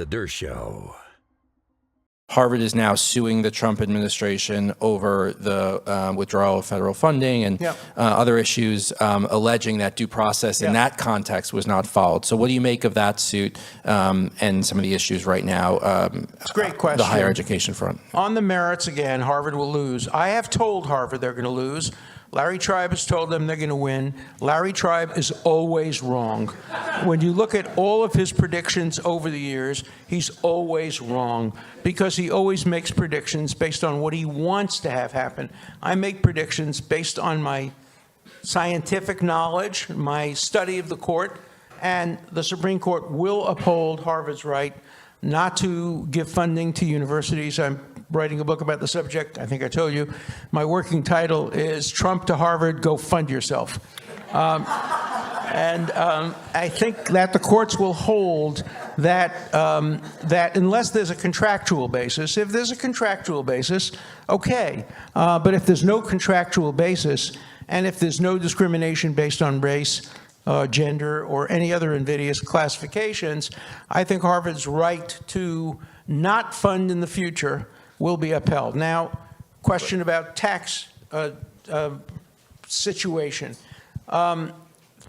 The Dershow. Harvard is now suing the Trump administration over the withdrawal of federal funding and other issues, alleging that due process in that context was not followed. So what do you make of that suit and some of the issues right now? It's a great question. The higher education front. On the merits, again, Harvard will lose. I have told Harvard they're going to lose. Larry Tribe has told them they're going to win. Larry Tribe is always wrong. When you look at all of his predictions over the years, he's always wrong because he always makes predictions based on what he wants to have happen. I make predictions based on my scientific knowledge, my study of the court, and the Supreme Court will uphold Harvard's right not to give funding to universities. I'm writing a book about the subject. I think I told you. My working title is Trump to Harvard, Go Fund Yourself. I think that the courts will hold that that unless there's a contractual basis, if there's a contractual basis, okay. But if there's no contractual basis, and if there's no discrimination based on race, gender, or any other invidious classifications, I think Harvard's right to not fund in the future will be upheld. Now, question about tax situation. The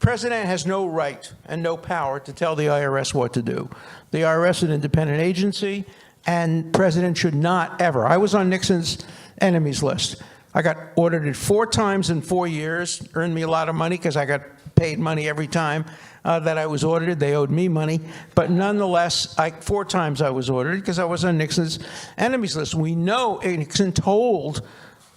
president has no right and no power to tell the IRS what to do. The IRS is an independent agency, and president should not ever. I was on Nixon's enemies list. I got audited 4 times in 4 years, earned me a lot of money because I got paid money every time that I was audited. They owed me money. But nonetheless, 4 times I was audited because I was on Nixon's enemies list. We know Nixon told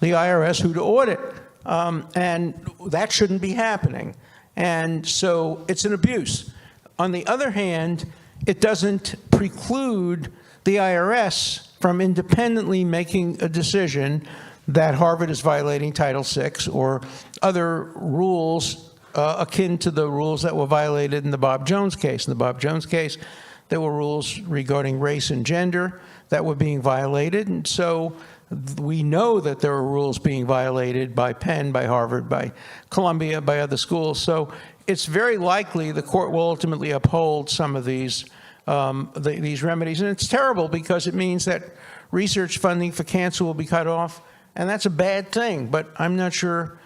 the IRS who to audit, and that shouldn't be happening. And so it's an abuse. On the other hand, it doesn't preclude the IRS from independently making a decision that Harvard is violating Title VI or other rules akin to the rules that were violated in the Bob Jones case. In the Bob Jones case, there were rules regarding race and gender that were being violated. And so we know that there are rules being violated by Penn, by Harvard, by Columbia, by other schools. So it's very likely the court will ultimately uphold some of these remedies. And it's terrible because it means that research funding for cancer will be cut off. And that's a bad thing. But I'm not sure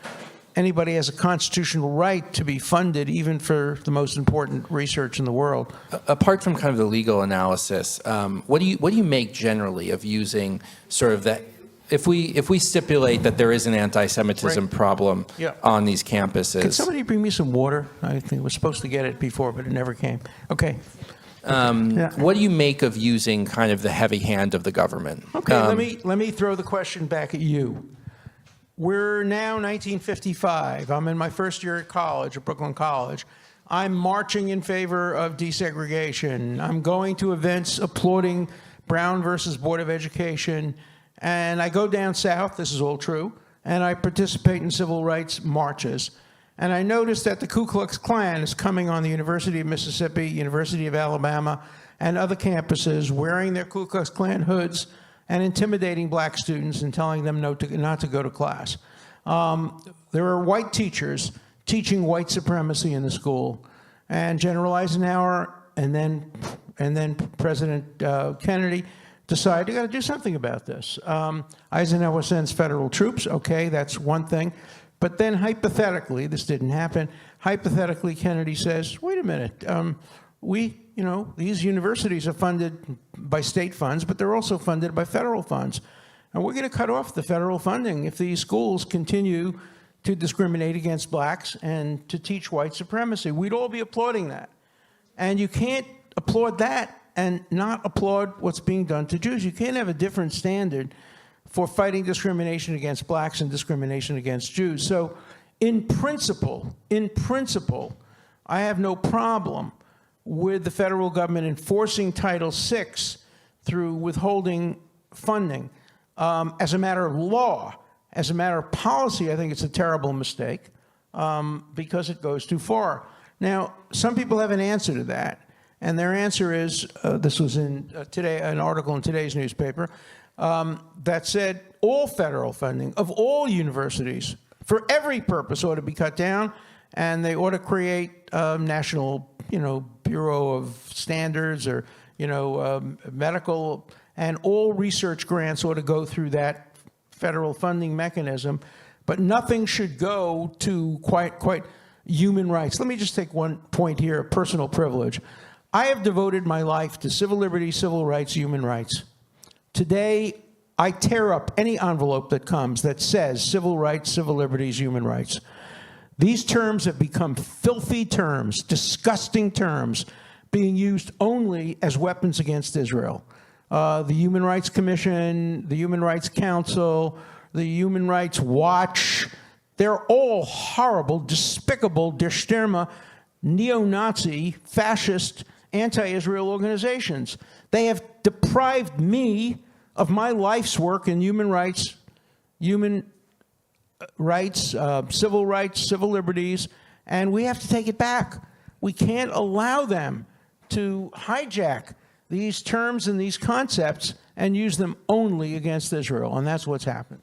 anybody has a constitutional right to be funded even for the most important research in the world. Apart from kind of the legal analysis, what do you make generally of using sort of that? If we stipulate that there is an anti-Semitism problem on these campuses. Can somebody bring me some water? I think we're supposed to get it before, but it never came. Okay. What do you make of using kind of the heavy hand of the government? Okay, let me throw the question back at you. We're now 1955. I'm in my first year at college, at Brooklyn College. I'm marching in favor of desegregation. I'm going to events applauding Brown versus Board of Education. And I go down south, this is all true, and I participate in civil rights marches. And I noticed that the Ku Klux Klan is coming on the University of Mississippi, University of Alabama, and other campuses wearing their Ku Klux Klan hoods and intimidating black students and telling them not to go to class. There are white teachers teaching white supremacy in the school. And General Eisenhower and then President Kennedy decided, you got to do something about this. Eisenhower sends federal troops. Okay, that's one thing. But then hypothetically, this didn't happen. Hypothetically, Kennedy says, wait a minute, these universities are funded by state funds, but they're also funded by federal funds. And we're going to cut off the federal funding if these schools continue to discriminate against blacks and to teach white supremacy. We'd all be applauding that. And you can't applaud that and not applaud what's being done to Jews. You can't have a different standard for fighting discrimination against blacks and discrimination against Jews. So in principle, I have no problem with the federal government enforcing Title VI through withholding funding. As a matter of law, as a matter of policy, I think it's a terrible mistake because it goes too far. Now, some people have an answer to that. And their answer is, this was in an article in today's newspaper, that said all federal funding of all universities for every purpose ought to be cut down, and they ought to create a national, Bureau of Standards or medical, and all research grants ought to go through that federal funding mechanism, but nothing should go to quite human rights. Let me just take one point here, personal privilege. I have devoted my life to civil liberties, civil rights, human rights. Today, I tear up any envelope that comes that says civil rights, civil liberties, human rights. These terms have become filthy terms, disgusting terms, being used only as weapons against Israel. The Human Rights Commission, the Human Rights Council, the Human Rights Watch, they're all horrible, despicable, der Stürme, neo-Nazi, fascist, anti-Israel organizations. They have deprived me of my life's work in human rights, civil rights, civil liberties, and we have to take it back. We can't allow them to hijack these terms and these concepts and use them only against Israel, and that's what's happened.